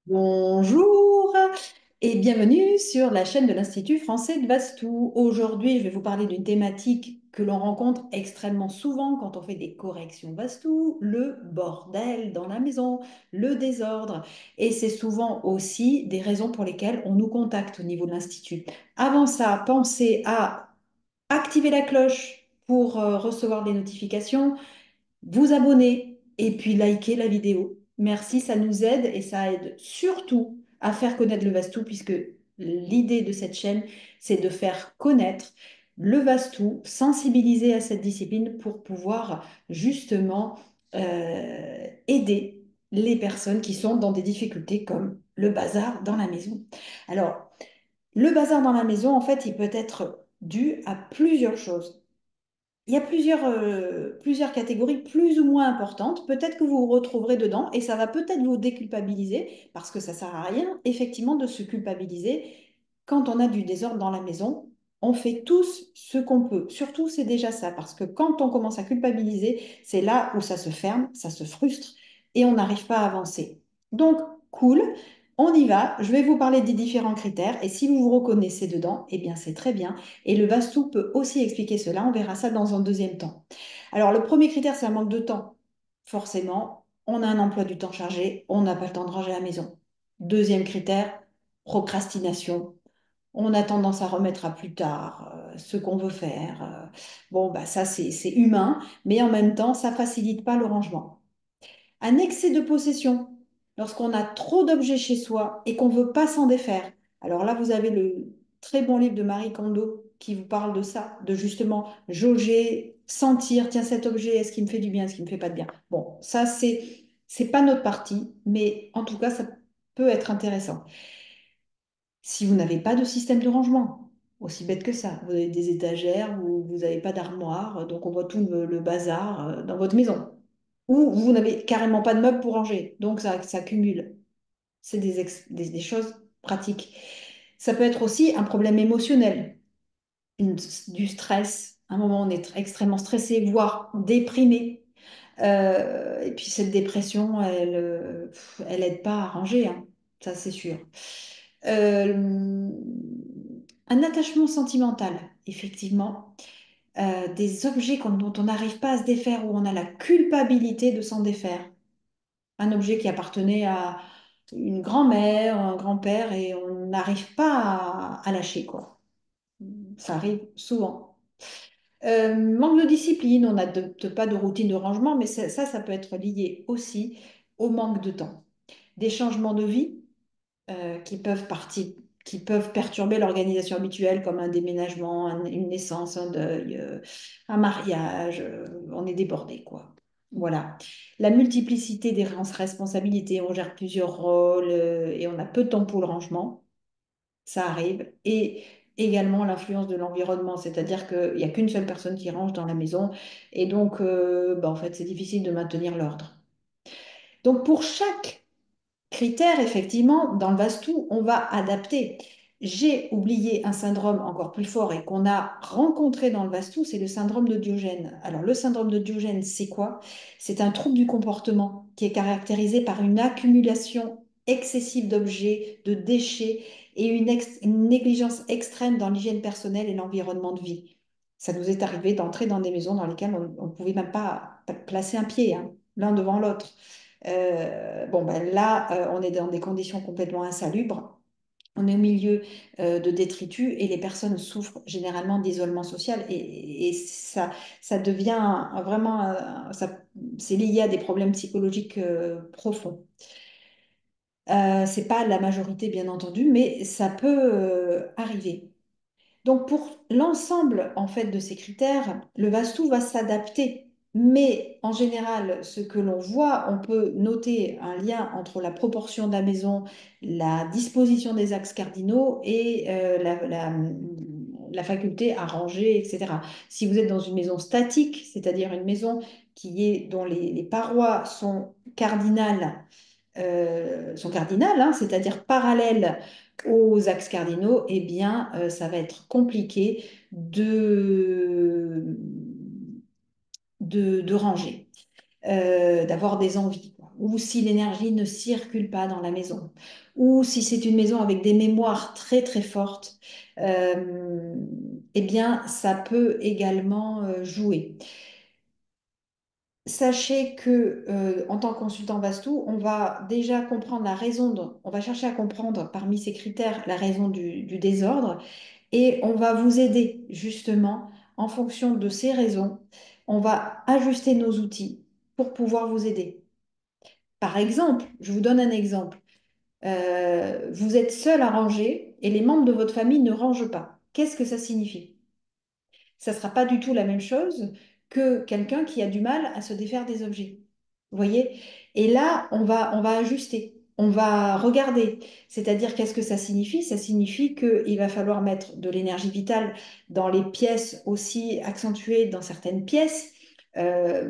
Bonjour et bienvenue sur la chaîne de l'Institut français de Vastou. Aujourd'hui, je vais vous parler d'une thématique que l'on rencontre extrêmement souvent quand on fait des corrections Vastou, le bordel dans la maison, le désordre. Et c'est souvent aussi des raisons pour lesquelles on nous contacte au niveau de l'Institut. Avant ça, pensez à activer la cloche pour recevoir des notifications, vous abonner et puis liker la vidéo. Merci, ça nous aide et ça aide surtout à faire connaître le Vastou puisque l'idée de cette chaîne, c'est de faire connaître le Vastou, sensibiliser à cette discipline pour pouvoir justement aider les personnes qui sont dans des difficultés comme le bazar dans la maison. Alors, le bazar dans la maison, en fait, il peut être dû à plusieurs choses. Il y a plusieurs catégories plus ou moins importantes. Peut-être que vous vous retrouverez dedans et ça va peut-être vous déculpabiliser parce que ça sert à rien, effectivement, de se culpabiliser quand on a du désordre dans la maison. On fait tous ce qu'on peut. Surtout, c'est déjà ça parce que quand on commence à culpabiliser, c'est là où ça se ferme, ça se frustre et on n'arrive pas à avancer. Donc, cool. On y va, je vais vous parler des différents critères et si vous vous reconnaissez dedans, eh bien c'est très bien. Et le Vastou peut aussi expliquer cela. On verra ça dans un deuxième temps. Alors, le premier critère, c'est un manque de temps. Forcément, on a un emploi du temps chargé, on n'a pas le temps de ranger la maison. Deuxième critère, procrastination. On a tendance à remettre à plus tard ce qu'on veut faire. Bon, bah, ça, c'est humain, mais en même temps, ça facilite pas le rangement. Un excès de possession, lorsqu'on a trop d'objets chez soi et qu'on ne veut pas s'en défaire. Alors là, vous avez le très bon livre de Marie Kondo qui vous parle de ça, de justement jauger, sentir, tiens, cet objet, est-ce qu'il me fait du bien, est-ce qu'il me fait pas de bien. Bon, ça, c'est pas notre partie, mais en tout cas, ça peut être intéressant. Si vous n'avez pas de système de rangement, aussi bête que ça, vous avez des étagères où vous n'avez pas d'armoire, donc on voit tout le bazar dans votre maison. Ou vous n'avez carrément pas de meubles pour ranger, donc ça cumule. C'est des choses pratiques. Ça peut être aussi un problème émotionnel, du stress. À un moment, on est extrêmement stressé, voire déprimé. Et puis cette dépression, elle aide pas à ranger, hein. Ça c'est sûr. Euh, un attachement sentimental, effectivement. Des objets dont on n'arrive pas à se défaire, où on a la culpabilité de s'en défaire. Un objet qui appartenait à une grand-mère, un grand-père, et on n'arrive pas à lâcher, quoi. Ça arrive souvent. Manque de discipline, on n'a pas de routine de rangement, mais ça peut être lié aussi au manque de temps. Des changements de vie qui peuvent perturber l'organisation habituelle, comme un déménagement, une naissance, un deuil, un mariage, on est débordé, quoi. Voilà. La multiplicité des responsabilités, on gère plusieurs rôles et on a peu de temps pour le rangement, ça arrive. Et également l'influence de l'environnement, c'est-à-dire qu'il n'y a qu'une seule personne qui range dans la maison et donc bah, en fait c'est difficile de maintenir l'ordre. Donc pour chaque critères, effectivement, dans le Vastou, on va adapter. J'ai oublié un syndrome encore plus fort et qu'on a rencontré dans le Vastou, c'est le syndrome de Diogène. Alors, le syndrome de Diogène, c'est quoi? C'est un trouble du comportement qui est caractérisé par une accumulation excessive d'objets, de déchets et une négligence extrême dans l'hygiène personnelle et l'environnement de vie. Ça nous est arrivé d'entrer dans des maisons dans lesquelles on ne pouvait même pas placer un pied, hein, l'un devant l'autre. Bon, ben là, on est dans des conditions complètement insalubres. On est au milieu de détritus et les personnes souffrent généralement d'isolement social et ça devient vraiment, c'est lié à des problèmes psychologiques profonds. C'est pas la majorité, bien entendu, mais ça peut arriver. Donc pour l'ensemble en fait de ces critères, le Vastou va s'adapter. Mais en général, ce que l'on voit, on peut noter un lien entre la proportion de la maison, la disposition des axes cardinaux et la faculté à ranger, etc. Si vous êtes dans une maison statique, c'est-à-dire une maison dont les parois sont cardinales, hein, c'est-à-dire parallèles aux axes cardinaux, eh bien, ça va être compliqué de ranger, d'avoir des envies, quoi. ou si l'énergie ne circule pas dans la maison, ou si c'est une maison avec des mémoires très très fortes, eh bien, ça peut également jouer. Sachez que en tant que consultant Vastu, on va déjà comprendre la raison, on va chercher à comprendre parmi ces critères la raison du désordre et on va vous aider justement en fonction de ces raisons. On va ajuster nos outils pour pouvoir vous aider. Par exemple, je vous donne un exemple. Vous êtes seul à ranger et les membres de votre famille ne rangent pas. Qu'est-ce que ça signifie? Ça ne sera pas du tout la même chose que quelqu'un qui a du mal à se défaire des objets. Vous voyez? Et là, on va ajuster, on va regarder. C'est-à-dire, qu'est-ce que ça signifie? Ça signifie qu'il va falloir mettre de l'énergie vitale dans les pièces aussi accentuées dans certaines pièces. euh,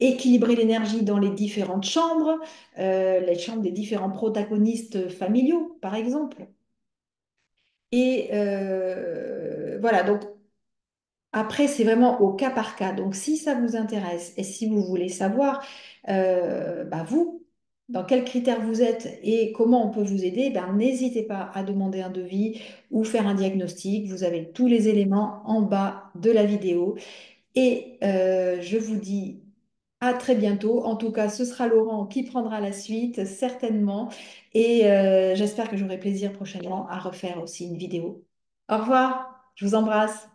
Équilibrer l'énergie dans les différentes chambres, les chambres des différents protagonistes familiaux, par exemple. Et voilà, donc après, c'est vraiment au cas par cas. Donc, si ça vous intéresse et si vous voulez savoir, bah, vous, dans quels critères vous êtes et comment on peut vous aider, ben, n'hésitez pas à demander un devis ou faire un diagnostic. Vous avez tous les éléments en bas de la vidéo. Et je vous dis à très bientôt. En tout cas, ce sera Laurent qui prendra la suite, certainement. Et j'espère que j'aurai plaisir prochainement à refaire aussi une vidéo. Au revoir, je vous embrasse.